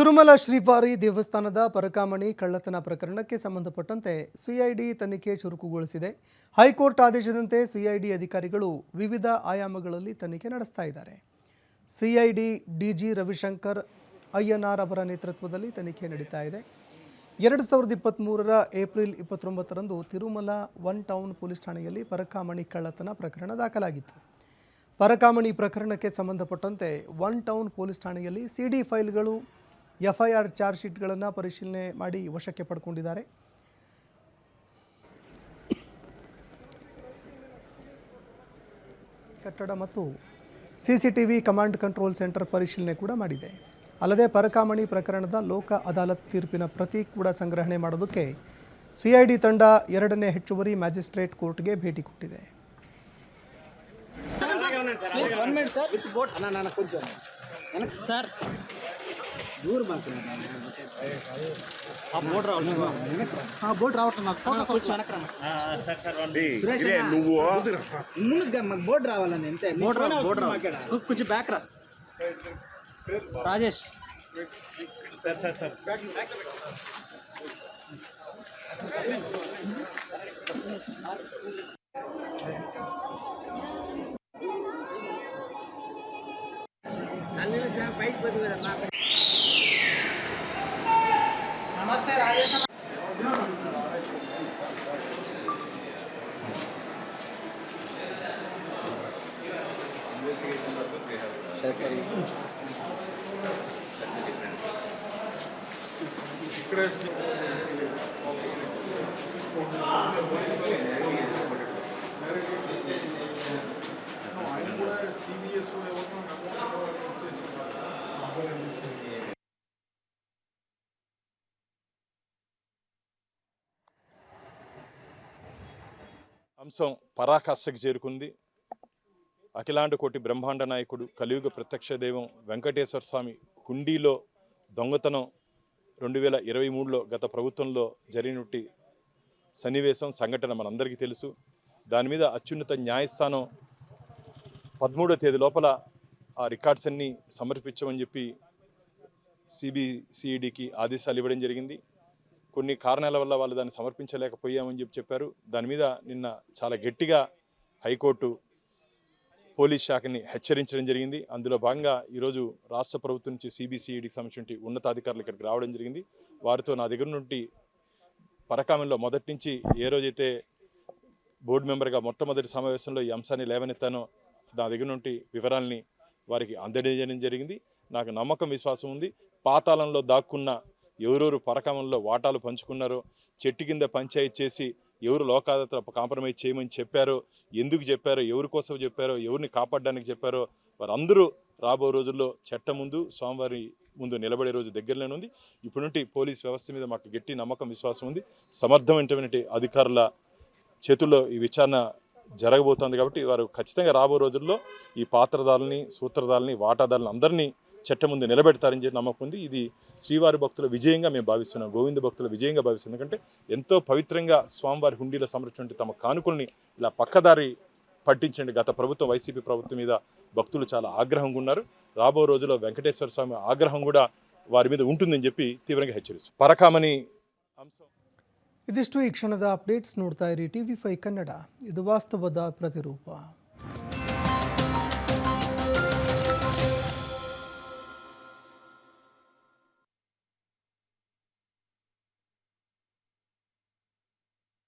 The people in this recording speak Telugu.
ತಿರುಮಲ ಶ್ರೀವಾರಿ ದೇವಸ್ಥಾನದ ಪರಕಾಮಣಿ ಕಳ್ಳತನ ಪ್ರಕರಣಕ್ಕೆ ಸಂಬಂಧಪಟ್ಟಂತೆ ಸಿಐಡಿ ತನಿಖೆ ಚುರುಕುಗೊಳಿಸಿದೆ. ಹೈಕೋರ್ಟ್ ಆದೇಶದಂತೆ ಸಿಐಡಿ ಅಧಿಕಾರಿಗಳು ವಿವಿಧ ಆಯಾಮಗಳಲ್ಲಿ ತನಿಖೆ ನಡೆಸ್ತಾ ಇದ್ದಾರೆ. ಸಿಐಡಿ ಡಿಜಿ ರವಿಶಂಕರ್ ಅಯ್ಯನಾರ್ ಅವರ ನೇತೃತ್ವದಲ್ಲಿ ತನಿಖೆ ನಡೀತಾ ಇದೆ. 2023ರ ಏಪ್ರಿಲ್ 29ರಂದು ತಿರುಮಲ ಒನ್ ಟೌನ್ ಪೊಲೀಸ್ ಠಾಣೆಯಲ್ಲಿ ಪರಕಾಮಣಿ ಕಳ್ಳತನ ಪ್ರಕರಣ ದಾಖಲಾಗಿತ್ತು. ಪರಕಾಮಣಿ ಪ್ರಕರಣಕ್ಕೆ ಸಂಬಂಧಪಟ್ಟಂತೆ ಒನ್ ಟೌನ್ ಪೊಲೀಸ್ ಠಾಣೆಯಲ್ಲಿ ಸಿಡಿ ಫೈಲ್ಗಳು, ಎಫ್ಐಆರ್ ಚಾರ್ಜ್ ಶೀಟ್ಗಳನ್ನು ಪರಿಶೀಲನೆ ಮಾಡಿ ವಶಕ್ಕೆ ಪಡ್ಕೊಂಡಿದ್ದಾರೆ. ಕಟ್ಟಡ ಮತ್ತು ಸಿಸಿಟಿವಿ ಕಮಾಂಡ್ ಕಂಟ್ರೋಲ್ ಸೆಂಟರ್ ಪರಿಶೀಲನೆ ಕೂಡ ಮಾಡಿದೆ. ಅಲ್ಲದೆ ಪರಕಾಮಣಿ ಪ್ರಕರಣದ ಲೋಕ ಅದಾಲತ್ ತೀರ್ಪಿನ ಪ್ರತಿ ಕೂಡ ಸಂಗ್ರಹಣೆ ಮಾಡೋದಕ್ಕೆ ಸಿಐಡಿ ತಂಡ 2ನೇ ಹೆಚ್ಚುವರಿ ಮ್ಯಾಜಿಸ್ಟ್ರೇಟ್ ಕೋರ್ಟ್ಗೆ ಭೇಟಿ ಕೊಟ್ಟಿದೆ. బోర్డు రావాలని అంతే. కొంచెం బ్యాక్ రా రాజేష్. నమస్తే రాజేష్. అంశం పరాకాష్ఠకు చేరుకుంది. అఖిలాండ కోటి బ్రహ్మాండ నాయకుడు కలియుగ ప్రత్యక్ష దైవం వెంకటేశ్వర స్వామి హుండీలో దొంగతనం 2023లో గత ప్రభుత్వంలో జరిగినట్టి సన్నివేశం, సంఘటన మనందరికీ తెలుసు. దాని మీద అత్యున్నత న్యాయస్థానం 13వ తేదీ లోపల ఆ రికార్డ్స్ అన్నీ సమర్పించమని చెప్పి సిబిసిఐడికి ఆదేశాలు ఇవ్వడం జరిగింది. కొన్ని కారణాల వల్ల వాళ్ళు దాన్ని సమర్పించలేకపోయామని చెప్పారు. దాని మీద నిన్న చాలా గట్టిగా హైకోర్టు పోలీస్ శాఖని హెచ్చరించడం జరిగింది. అందులో భాగంగా ఈరోజు రాష్ట్ర ప్రభుత్వం నుంచి సిబిసిఐడికి సంబంధించిన ఉన్నతాధికారులు ఇక్కడికి రావడం జరిగింది. వారితో నా దగ్గర నుండి పరకామణిలో మొదటి నుంచి ఏ రోజైతే బోర్డు మెంబర్గా మొట్టమొదటి సమావేశంలో ఈ అంశాన్ని లేవనెత్తానో నా దగ్గర నుండి వివరాలని వారికి అందజేయడం జరిగింది. నాకు నమ్మకం, విశ్వాసం ఉంది. పాతాళంలో దాక్కున్న ఎవరెవరు పరకామణిలో వాటాలు పంచుకున్నారో, చెట్టు కింద పంచాయతీ చేసి ఎవరు లోకాదాత కాంప్రమైజ్ చేయమని చెప్పారో, ఎందుకు చెప్పారో, ఎవరి కోసం చెప్పారో, ఎవరిని కాపాడడానికి చెప్పారో వారందరూ రాబో రోజుల్లో చట్టం ముందు, స్వామివారి ముందు నిలబడే రోజు దగ్గరలోనే ఉంది. ఇప్పటి నుండి పోలీస్ వ్యవస్థ మీద మాకు గట్టి నమ్మకం, విశ్వాసం ఉంది. సమర్థమైనటువంటి అధికారుల చేతుల్లో ఈ విచారణ జరగబోతోంది. కాబట్టి వారు ఖచ్చితంగా రాబో రోజుల్లో ఈ పాత్రదారుల్ని, సూత్రధారుల్ని, వాటాదారులను అందరినీ చట్టం ముందు నిలబెడతారని చెప్పి నమ్మకం ఉంది. ఇది శ్రీవారి భక్తుల విజయంగా మేము భావిస్తున్నాం, గోవింద భక్తుల విజయంగా భావిస్తున్నాం. ఎందుకంటే ఎంతో పవిత్రంగా స్వామివారి హుండీలో సమర్పించిన తమ కానుకల్ని ఇలా పక్కదారి పట్టించండి గత ప్రభుత్వం, వైసీపీ ప్రభుత్వం మీద భక్తులు చాలా ఆగ్రహంగా ఉన్నారు. రాబో రోజుల్లో వెంకటేశ్వర స్వామి ఆగ్రహం కూడా వారి మీద ఉంటుందని చెప్పి తీవ్రంగా హెచ్చరిస్తారు. పరకామణి అంశం ಇದಿಷ್ಟು ಈ ಕ್ಷಣದ ಅಪ್ಡೇಟ್ಸ್. ನೋಡ್ತಾ ಇರಿ TV5 ಕನ್ನಡ. ಇದು ವಾಸ್ತವದ ಪ್ರತಿರೂಪ.